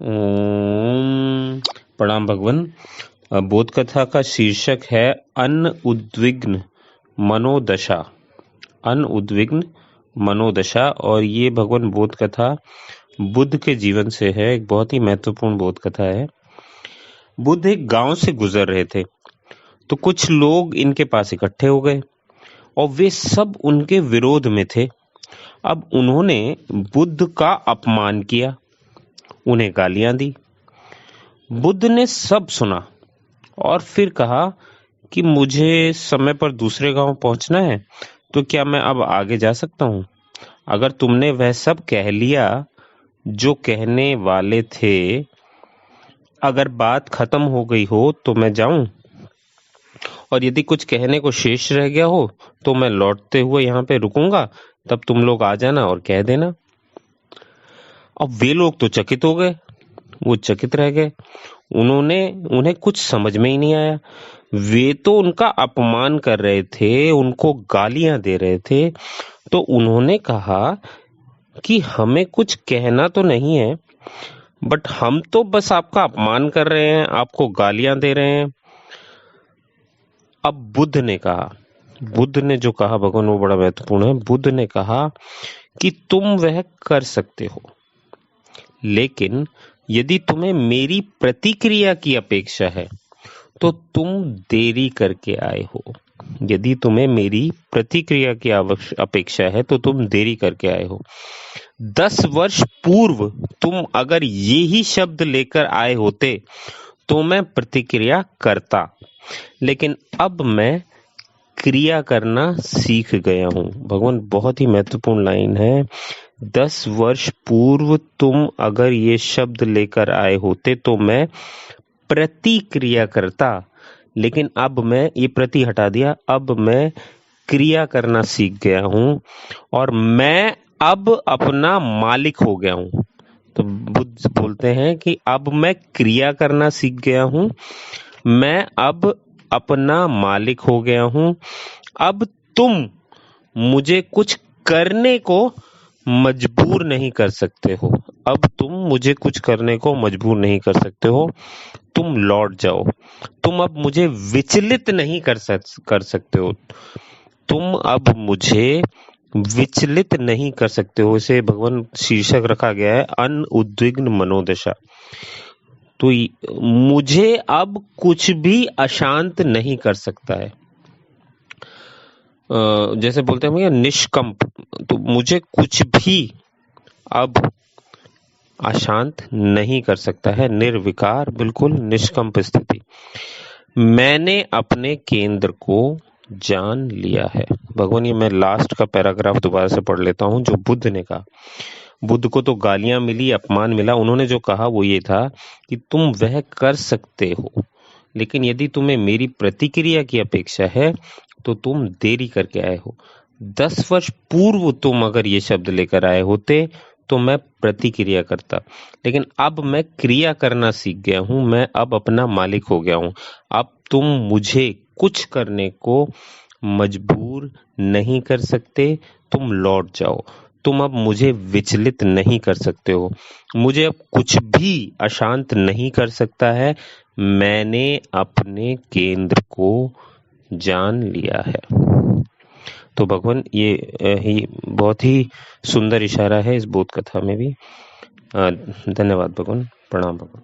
ओम प्रणाम भगवान। बोध कथा का शीर्षक है अनउद्विग्न मनोदशा। अनउद्विग्न मनोदशा। और ये भगवान बोध कथा बुद्ध के जीवन से है। एक बहुत ही महत्वपूर्ण बोध कथा है। बुद्ध एक गांव से गुजर रहे थे तो कुछ लोग इनके पास इकट्ठे हो गए और वे सब उनके विरोध में थे। अब उन्होंने बुद्ध का अपमान किया, उन्हें गालियां दी। बुद्ध ने सब सुना और फिर कहा कि मुझे समय पर दूसरे गांव पहुंचना है, तो क्या मैं अब आगे जा सकता हूं? अगर तुमने वह सब कह लिया जो कहने वाले थे, अगर बात खत्म हो गई हो तो मैं जाऊं, और यदि कुछ कहने को शेष रह गया हो तो मैं लौटते हुए यहाँ पे रुकूंगा, तब तुम लोग आ जाना और कह देना। अब वे लोग तो चकित हो गए, वो चकित रह गए। उन्हें कुछ समझ में ही नहीं आया। वे तो उनका अपमान कर रहे थे, उनको गालियां दे रहे थे। तो उन्होंने कहा कि हमें कुछ कहना तो नहीं है, बट हम तो बस आपका अपमान कर रहे हैं, आपको गालियां दे रहे हैं। अब बुद्ध ने जो कहा भगवान, वो बड़ा महत्वपूर्ण है। बुद्ध ने कहा कि तुम वह कर सकते हो, लेकिन यदि तुम्हें मेरी प्रतिक्रिया की अपेक्षा है तो तुम देरी करके आए हो। यदि तुम्हें मेरी प्रतिक्रिया की अपेक्षा है तो तुम देरी करके आए हो। 10 वर्ष पूर्व तुम अगर यही शब्द लेकर आए होते तो मैं प्रतिक्रिया करता, लेकिन अब मैं क्रिया करना सीख गया हूं। भगवान, बहुत ही महत्वपूर्ण लाइन है। 10 वर्ष पूर्व तुम अगर ये शब्द लेकर आए होते तो मैं प्रतिक्रिया करता, लेकिन अब मैं ये प्रति हटा दिया, अब मैं क्रिया करना सीख गया हूं और मैं अब अपना मालिक हो गया हूं। तो बुद्ध बोलते हैं कि अब मैं क्रिया करना सीख गया हूं, मैं अब अपना मालिक हो गया हूं। अब तुम मुझे कुछ करने को मजबूर नहीं कर सकते हो। अब तुम मुझे कुछ करने को मजबूर नहीं कर सकते हो। तुम लौट जाओ। तुम अब मुझे विचलित नहीं कर सकते हो। तुम अब मुझे विचलित नहीं कर सकते हो। इसे भगवान शीर्षक रखा गया है अनउद्विग्न मनोदशा। तो मुझे अब कुछ भी अशांत नहीं कर सकता है। जैसे बोलते हैं भैया निष्कंप, तो मुझे कुछ भी अब अशांत नहीं कर सकता है। निर्विकार, बिल्कुल निष्कंप स्थिति। मैंने अपने केंद्र को जान लिया है। भगवान, ये मैं लास्ट का पैराग्राफ दोबारा से पढ़ लेता हूं जो बुद्ध ने कहा। बुद्ध को तो गालियां मिली, अपमान मिला। उन्होंने जो कहा वो ये था कि तुम वह कर सकते हो, लेकिन यदि तुम्हें मेरी प्रतिक्रिया की अपेक्षा है तो तुम देरी करके आए हो। 10 वर्ष पूर्व तुम अगर ये शब्द लेकर आए होते तो मैं प्रतिक्रिया करता, लेकिन अब मैं क्रिया करना सीख गया हूं। मैं अब अपना मालिक हो गया हूं। अब तुम मुझे कुछ करने को मजबूर नहीं कर सकते। तुम लौट जाओ। तुम अब मुझे विचलित नहीं कर सकते हो। मुझे अब कुछ भी अशांत नहीं कर सकता है। मैंने अपने केंद्र को जान लिया है। तो भगवान, ये ही बहुत ही सुंदर इशारा है इस बोध कथा में भी। धन्यवाद भगवान। प्रणाम भगवान।